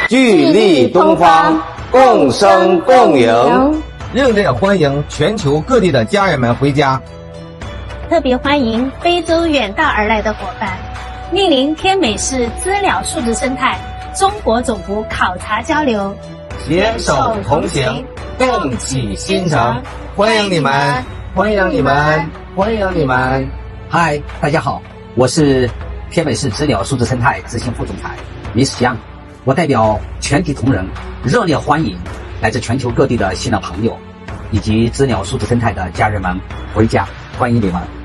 聚力东方，共生共赢。热烈欢迎全球各地的家人们回家。特别欢迎非洲远道而来的伙伴，莅临天美市知了数字生态中国总部考察交流，携手同行，共启新程。欢迎你们，欢迎你们，欢迎你们。嗨，大家好，我是天美市知了数字生态执行副总裁米史江，我代表全体同仁热烈欢迎来自全球各地的新老朋友以及知了数字生态的家人们回家，欢迎你们。